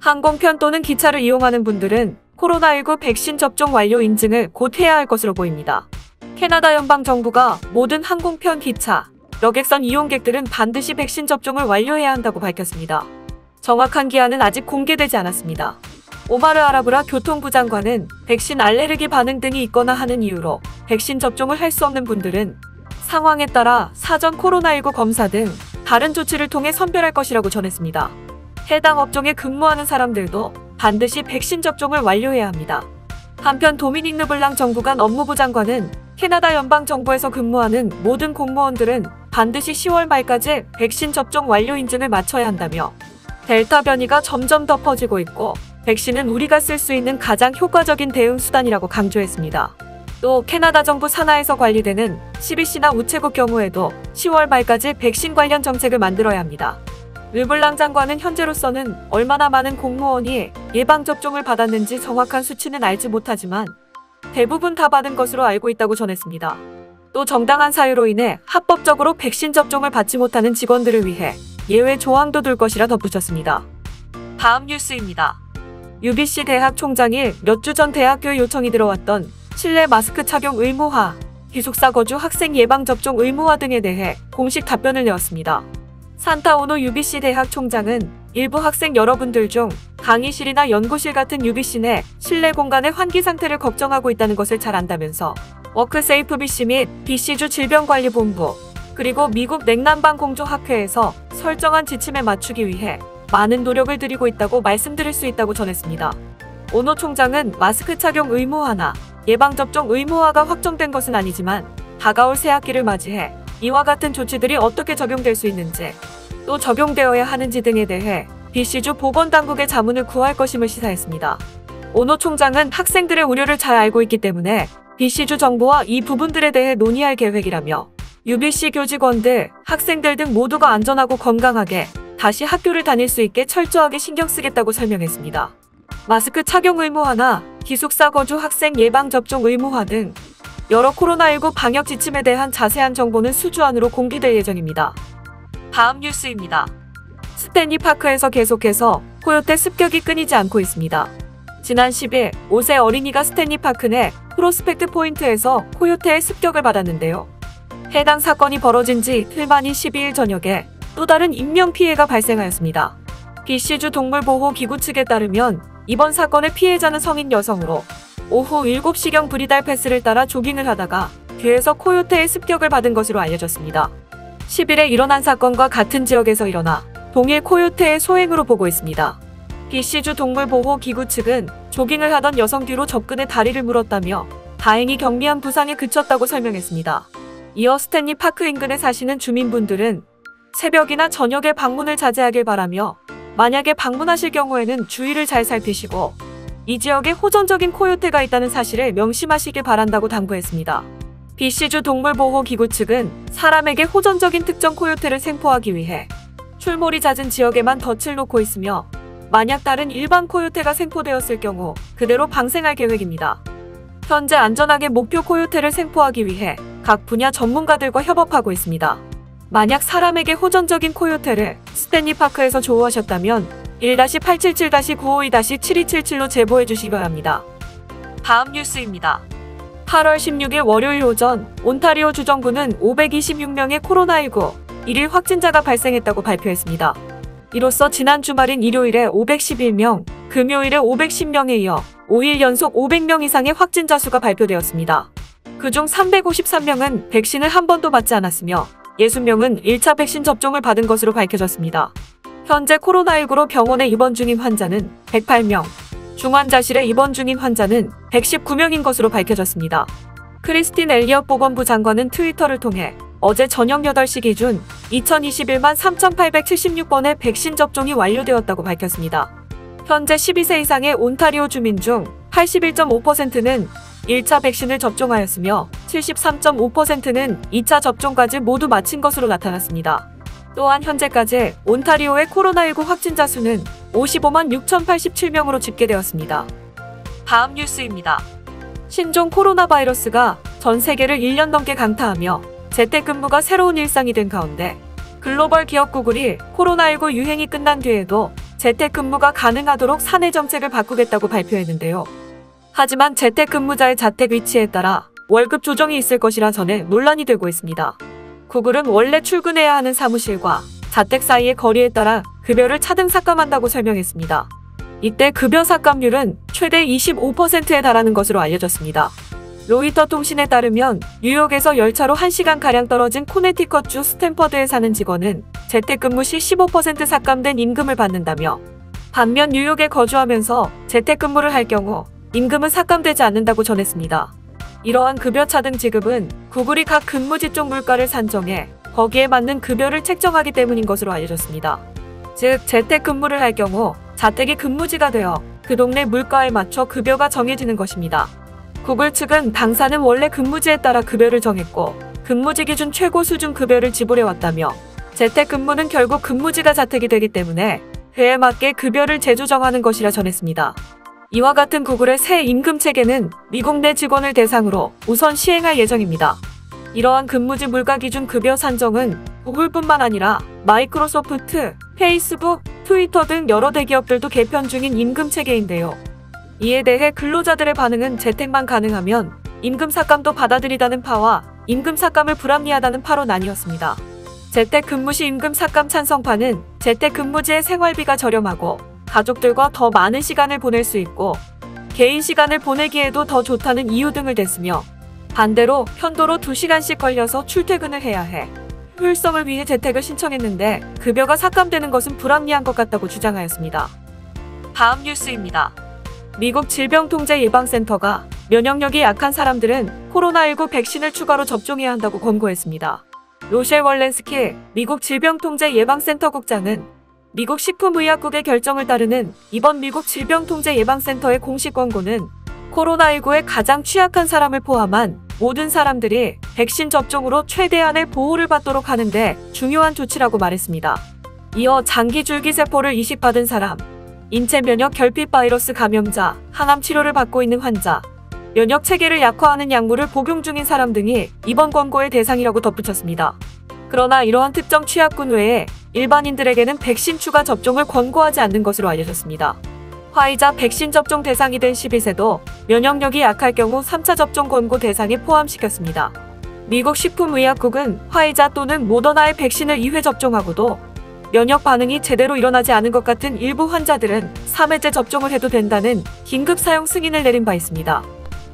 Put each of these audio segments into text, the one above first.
항공편 또는 기차를 이용하는 분들은 코로나19 백신 접종 완료 인증을 곧 해야 할 것으로 보입니다. 캐나다 연방정부가 모든 항공편, 기차, 여객선 이용객들은 반드시 백신 접종을 완료해야 한다고 밝혔습니다. 정확한 기한은 아직 공개되지 않았습니다. 오마르 아라브라 교통부 장관은 백신 알레르기 반응 등이 있거나 하는 이유로 백신 접종을 할 수 없는 분들은 상황에 따라 사전 코로나19 검사 등 다른 조치를 통해 선별할 것이라고 전했습니다. 해당 업종에 근무하는 사람들도 반드시 백신 접종을 완료해야 합니다. 한편 도미닉 르블랑 정부간 업무부 장관은 캐나다 연방정부에서 근무하는 모든 공무원들은 반드시 10월 말까지 백신 접종 완료 인증을 마쳐야 한다며 델타 변이가 점점 더 퍼지고 있고 백신은 우리가 쓸 수 있는 가장 효과적인 대응 수단이라고 강조했습니다. 또 캐나다 정부 산하에서 관리되는 CBC나 우체국 경우에도 10월 말까지 백신 관련 정책을 만들어야 합니다. 르블랑 장관은 현재로서는 얼마나 많은 공무원이 예방접종을 받았는지 정확한 수치는 알지 못하지만 대부분 다 받은 것으로 알고 있다고 전했습니다. 또 정당한 사유로 인해 합법적으로 백신 접종을 받지 못하는 직원들을 위해 예외 조항도 둘 것이라 덧붙였습니다. 다음 뉴스입니다. UBC 대학 총장이 몇 주 전 대학교에 요청이 들어왔던 실내 마스크 착용 의무화, 기숙사 거주 학생 예방접종 의무화 등에 대해 공식 답변을 내었습니다. 산타오노 UBC 대학 총장은 일부 학생 여러분들 중 강의실이나 연구실 같은 UBC 내 실내 공간의 환기 상태를 걱정하고 있다는 것을 잘 안다면서 워크세이프 BC 및 BC주 질병관리본부 그리고 미국 냉난방 공조학회에서 설정한 지침에 맞추기 위해 많은 노력을 들이고 있다고 말씀드릴 수 있다고 전했습니다. 오노 총장은 마스크 착용 의무화나 예방접종 의무화가 확정된 것은 아니지만 다가올 새학기를 맞이해 이와 같은 조치들이 어떻게 적용될 수 있는지 또 적용되어야 하는지 등에 대해 BC주 보건당국의 자문을 구할 것임을 시사했습니다. 오노 총장은 학생들의 우려를 잘 알고 있기 때문에 BC주 정부와 이 부분들에 대해 논의할 계획이라며 UBC 교직원들, 학생들 등 모두가 안전하고 건강하게 다시 학교를 다닐 수 있게 철저하게 신경 쓰겠다고 설명했습니다. 마스크 착용 의무화나 기숙사 거주 학생 예방접종 의무화 등 여러 코로나19 방역 지침에 대한 자세한 정보는 수주안으로 공개될 예정입니다. 다음 뉴스입니다. 스탠리 파크에서 계속해서 코요테 습격이 끊이지 않고 있습니다. 지난 10일 5세 어린이가 스탠리 파크 내 프로스펙트 포인트에서 코요테의 습격을 받았는데요. 해당 사건이 벌어진 지 이틀 만인 12일 저녁에 또 다른 인명피해가 발생하였습니다. BC주 동물보호기구 측에 따르면 이번 사건의 피해자는 성인 여성으로 오후 7시경 브리달 패스를 따라 조깅을 하다가 뒤에서 코요테의 습격을 받은 것으로 알려졌습니다. 10일에 일어난 사건과 같은 지역에서 일어나 동일 코요테의 소행으로 보고 있습니다. BC주 동물보호기구 측은 조깅을 하던 여성 뒤로 접근해 다리를 물었다며 다행히 경미한 부상에 그쳤다고 설명했습니다. 이어 스탠리 파크 인근에 사시는 주민분들은 새벽이나 저녁에 방문을 자제하길 바라며 만약에 방문하실 경우에는 주의를 잘 살피시고 이 지역에 호전적인 코요테가 있다는 사실을 명심하시길 바란다고 당부했습니다. BC주 동물보호기구 측은 사람에게 호전적인 특정 코요테를 생포하기 위해 출몰이 잦은 지역에만 덫을 놓고 있으며 만약 다른 일반 코요테가 생포되었을 경우 그대로 방생할 계획입니다. 현재 안전하게 목표 코요테를 생포하기 위해 각 분야 전문가들과 협업하고 있습니다. 만약 사람에게 호전적인 코요테를 스탠리 파크에서 조우하셨다면 1-877-952-7277로 제보해 주시기 바랍니다. 다음 뉴스입니다. 8월 16일 월요일 오전 온타리오 주정부는 526명의 코로나19 1일 확진자가 발생했다고 발표했습니다. 이로써 지난 주말인 일요일에 511명, 금요일에 510명에 이어 5일 연속 500명 이상의 확진자 수가 발표되었습니다. 그중 353명은 백신을 한 번도 맞지 않았으며 60명은 1차 백신 접종을 받은 것으로 밝혀졌습니다. 현재 코로나19로 병원에 입원 중인 환자는 108명, 중환자실에 입원 중인 환자는 119명인 것으로 밝혀졌습니다. 크리스틴 엘리엇 보건부 장관은 트위터를 통해 어제 저녁 8시 기준 2021만 3,876번의 백신 접종이 완료되었다고 밝혔습니다. 현재 12세 이상의 온타리오 주민 중 81.5%는 1차 백신을 접종하였으며 73.5%는 2차 접종까지 모두 마친 것으로 나타났습니다. 또한 현재까지 온타리오의 코로나19 확진자 수는 55만 6,087명으로 집계되었습니다. 다음 뉴스입니다. 신종 코로나 바이러스가 전 세계를 1년 넘게 강타하며 재택근무가 새로운 일상이 된 가운데 글로벌 기업 구글이 코로나19 유행이 끝난 뒤에도 재택근무가 가능하도록 사내 정책을 바꾸겠다고 발표했는데요. 하지만 재택근무자의 자택 위치에 따라 월급 조정이 있을 것이라 전에 논란이 되고 있습니다. 구글은 원래 출근해야 하는 사무실과 자택 사이의 거리에 따라 급여를 차등 삭감한다고 설명했습니다. 이때 급여 삭감률은 최대 25%에 달하는 것으로 알려졌습니다. 로이터 통신에 따르면 뉴욕에서 열차로 1시간가량 떨어진 코네티컷주 스탠퍼드에 사는 직원은 재택근무 시 15% 삭감된 임금을 받는다며, 반면 뉴욕에 거주하면서 재택근무를 할 경우 임금은 삭감되지 않는다고 전했습니다. 이러한 급여 차등 지급은 구글이 각 근무 직종 물가를 산정해 거기에 맞는 급여를 책정하기 때문인 것으로 알려졌습니다. 즉, 재택근무를 할 경우 자택이 근무지가 되어 그 동네 물가에 맞춰 급여가 정해지는 것입니다. 구글 측은 당사는 원래 근무지에 따라 급여를 정했고 근무지 기준 최고 수준 급여를 지불해왔다며, 재택근무는 결국 근무지가 자택이 되기 때문에 그에 맞게 급여를 재조정하는 것이라 전했습니다. 이와 같은 구글의 새 임금 체계는 미국 내 직원을 대상으로 우선 시행할 예정입니다. 이러한 근무지 물가 기준 급여 산정은 구글뿐만 아니라 마이크로소프트, 페이스북, 트위터 등 여러 대기업들도 개편 중인 임금 체계인데요. 이에 대해 근로자들의 반응은 재택만 가능하면 임금 삭감도 받아들이다는 파와 임금 삭감을 불합리하다는 파로 나뉘었습니다. 재택근무 시 임금 삭감 찬성파는 재택근무지의 생활비가 저렴하고 가족들과 더 많은 시간을 보낼 수 있고 개인 시간을 보내기에도 더 좋다는 이유 등을 댔으며, 반대로 편도로 2시간씩 걸려서 출퇴근을 해야 해 효율성을 위해 재택을 신청했는데 급여가 삭감되는 것은 불합리한 것 같다고 주장하였습니다. 다음 뉴스입니다. 미국 질병통제예방센터가 면역력이 약한 사람들은 코로나19 백신을 추가로 접종해야 한다고 권고했습니다. 로셸 월렌스키 미국 질병통제예방센터 국장은 미국 식품의약국의 결정을 따르는 이번 미국 질병통제예방센터의 공식 권고는 코로나19에 가장 취약한 사람을 포함한 모든 사람들이 백신 접종으로 최대한의 보호를 받도록 하는데 중요한 조치라고 말했습니다. 이어 장기 줄기세포를 이식받은 사람, 인체 면역 결핍 바이러스 감염자, 항암 치료를 받고 있는 환자, 면역 체계를 약화하는 약물을 복용 중인 사람 등이 이번 권고의 대상이라고 덧붙였습니다. 그러나 이러한 특정 취약군 외에 일반인들에게는 백신 추가 접종을 권고하지 않는 것으로 알려졌습니다. 화이자 백신 접종 대상이 된 12세도 면역력이 약할 경우 3차 접종 권고 대상에 포함시켰습니다. 미국 식품의약국은 화이자 또는 모더나의 백신을 2회 접종하고도 면역 반응이 제대로 일어나지 않은 것 같은 일부 환자들은 3회째 접종을 해도 된다는 긴급 사용 승인을 내린 바 있습니다.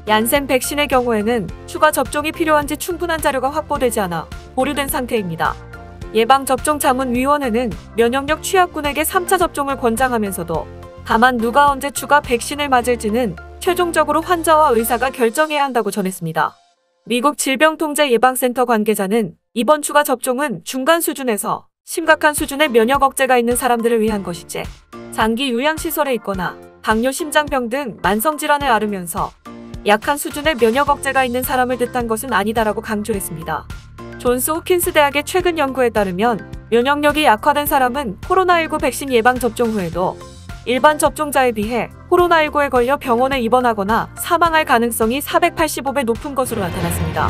얀센 백신의 경우에는 추가 접종이 필요한지 충분한 자료가 확보되지 않아 보류된 상태입니다. 예방접종자문위원회는 면역력 취약군에게 3차 접종을 권장하면서도 다만 누가 언제 추가 백신을 맞을지는 최종적으로 환자와 의사가 결정해야 한다고 전했습니다. 미국 질병통제예방센터 관계자는 이번 추가 접종은 중간 수준에서 심각한 수준의 면역 억제가 있는 사람들을 위한 것이지 장기 요양시설에 있거나 당뇨, 심장병 등 만성질환을 앓으면서 약한 수준의 면역 억제가 있는 사람을 뜻한 것은 아니다라고 강조했습니다. 존스 호킨스 대학의 최근 연구에 따르면 면역력이 약화된 사람은 코로나19 백신 예방 접종 후에도 일반 접종자에 비해 코로나19에 걸려 병원에 입원하거나 사망할 가능성이 485배 높은 것으로 나타났습니다.